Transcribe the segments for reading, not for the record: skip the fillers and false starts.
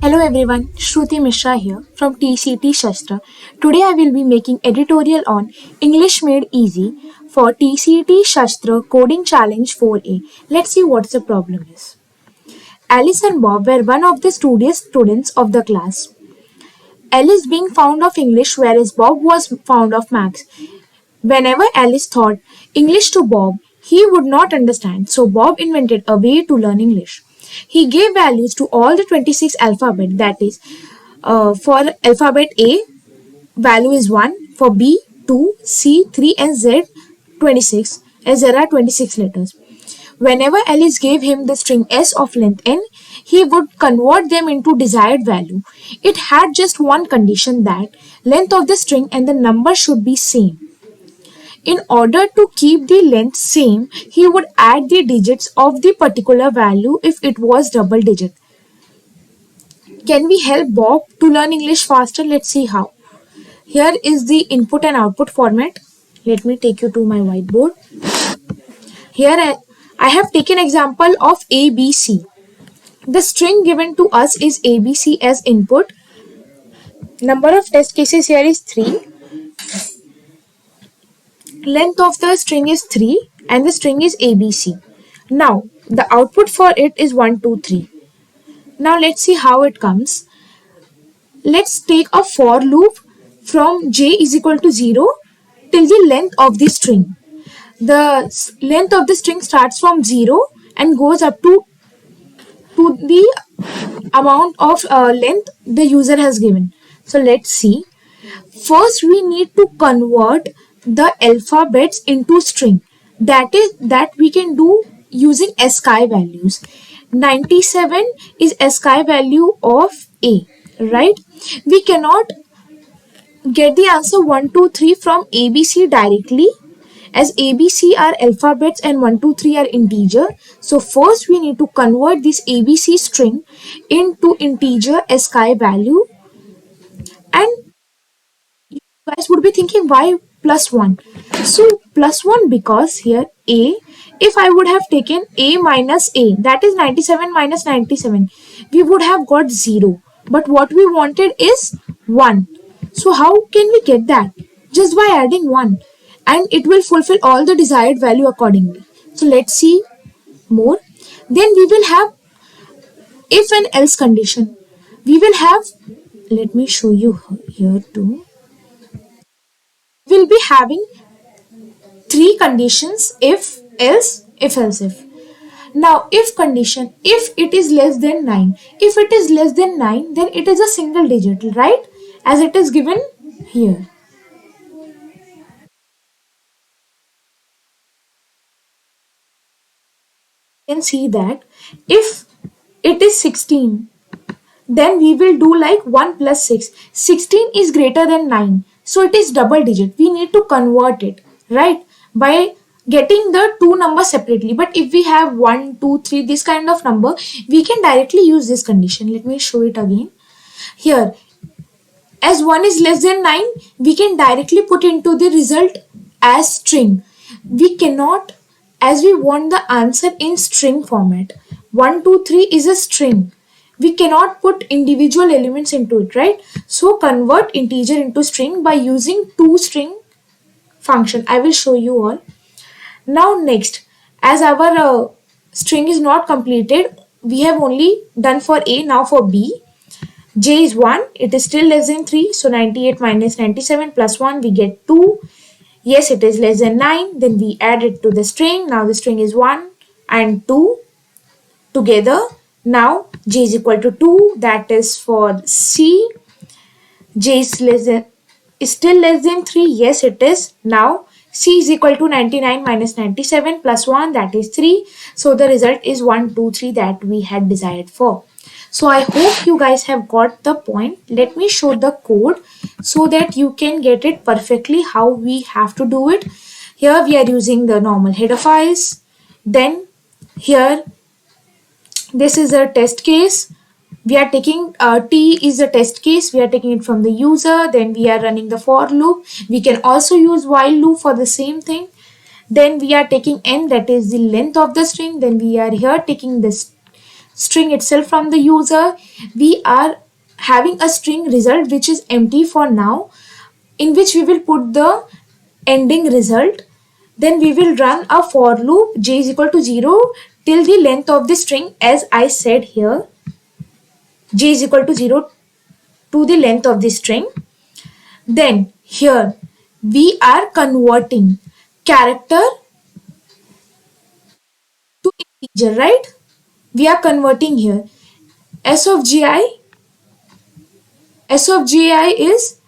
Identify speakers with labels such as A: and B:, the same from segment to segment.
A: Hello everyone, Shruti Mishra here from TCET Shastra. Today I will be making editorial on English Made Easy for TCET Shastra Coding Challenge 4A. Let's see what the problem is. Alice and Bob were one of the studious students of the class. Alice being fond of English whereas Bob was fond of maths. Whenever Alice taught English to Bob, he would not understand, so Bob invented a way to learn English. He gave values to all the 26 alphabet, that is, for alphabet A, value is 1, for B, 2, C, 3, and Z, 26, as there are 26 letters. Whenever Alice gave him the string S of length n, he would convert them into desired value. It had just one condition, that length of the string and the number should be same. In order to keep the length same, he would add the digits of the particular value if it was double digit. Can we help Bob to learn English faster? Let's see how. Here is the input and output format. Let me take you to my whiteboard. Here I have taken example of ABC. The string given to us is ABC as input. Number of test cases here is 3. Length of the string is 3 and the string is ABC. Now the output for it is 1, 2, 3. Now let's see how it comes. Let's take a for loop from j is equal to 0 till the length of the string. The length of the string starts from 0 and goes up to the amount of length the user has given. So let's see. First we need to convert the alphabets into string. That we can do using ASCII values. 97 is ASCII value of A, right? We cannot get the answer 1, 2, 3 from ABC directly, as ABC are alphabets and 1, 2, 3 are integer. So first we need to convert this ABC string into integer ASCII value. And you guys would be thinking, why plus 1? So plus 1 because here A, if I would have taken A minus A, that is 97 minus 97, we would have got 0. But what we wanted is 1. So how can we get that? Just by adding 1. And it will fulfill all the desired value accordingly. So let's see more. Then we will have if and else condition. We will have, let me show you here too. We'll be having 3 conditions: if, else, if. Now if condition, if it is less than 9. If it is less than 9, then it is a single digit, right? As it is given here. You can see that if it is 16, then we will do like 1 plus 6. 16 is greater than 9. So it is double digit. We need to convert it, right? By getting the two numbers separately. But if we have 1, 2, 3, this kind of number, we can directly use this condition. Let me show it again. Here, as 1 is less than 9, we can directly put into the result as string. We cannot, as we want the answer in string format. 1, 2, 3 is a string. We cannot put individual elements into it, right? So convert integer into string by using toString function. I will show you all. Now next, as our string is not completed, we have only done for A. Now for B, j is 1. It is still less than 3. So 98 minus 97 plus 1, we get 2. Yes, it is less than 9. Then we add it to the string. Now the string is 1 and 2 together. Now j is equal to 2. That is for C. J is still less than 3. Yes, it is. Now C is equal to 99 minus 97 plus 1. That is 3. So the result is 1, 2, 3 that we had desired for. So I hope you guys have got the point. Let me show the code so that you can get it perfectly how we have to do it. Here we are using the normal header files. Then here this is a test case. We are taking T is a test case. We are taking it from the user. Then we are running the for loop. We can also use while loop for the same thing. Then we are taking n, that is the length of the string. Then we are here taking this string itself from the user. We are having a string result which is empty for now, in which we will put the ending result. Then we will run a for loop j is equal to 0 till the length of the string, as I said here, j is equal to 0 to the length of the string. Then here we are converting character to integer, right? We are converting here. S of gi, S of gi is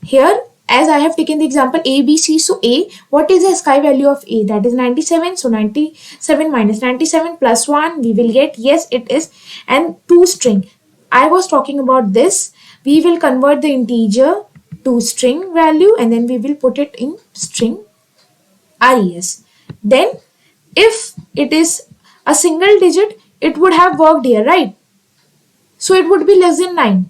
A: here, as I have taken the example A, B, C. So A, what is the sky value of A? That is 97. So 97 minus 97 plus 1, we will get, yes, it is an to string. I was talking about this. We will convert the integer to string value and then we will put it in string res. Then if it is a single digit, it would have worked here, right? So it would be less than 9,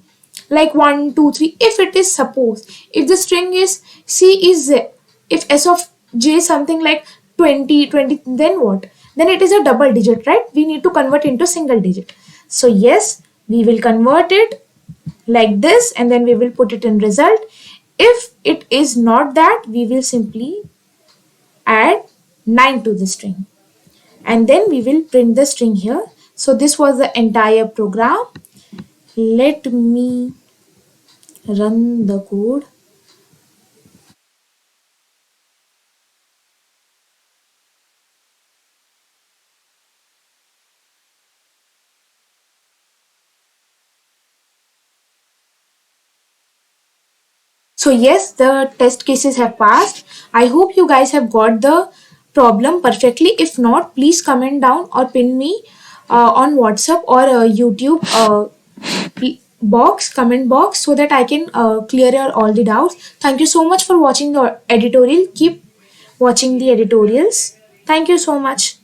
A: like 1, 2, 3. If it is, suppose if the string is c is z, if s of j is something like 20, 20, then what? Then it is a double digit, right? We need to convert into single digit. So yes, we will convert it like this and then we will put it in result. If it is not that, we will simply add 9 to the string and then we will print the string here. So this was the entire program. Let me run the code. So yes, the test cases have passed. I hope you guys have got the problem perfectly. If not, please comment down or pin me on WhatsApp or YouTube box, comment box, so that I can clear your all the doubts. Thank you so much for watching the editorial. Keep watching the editorials. Thank you so much.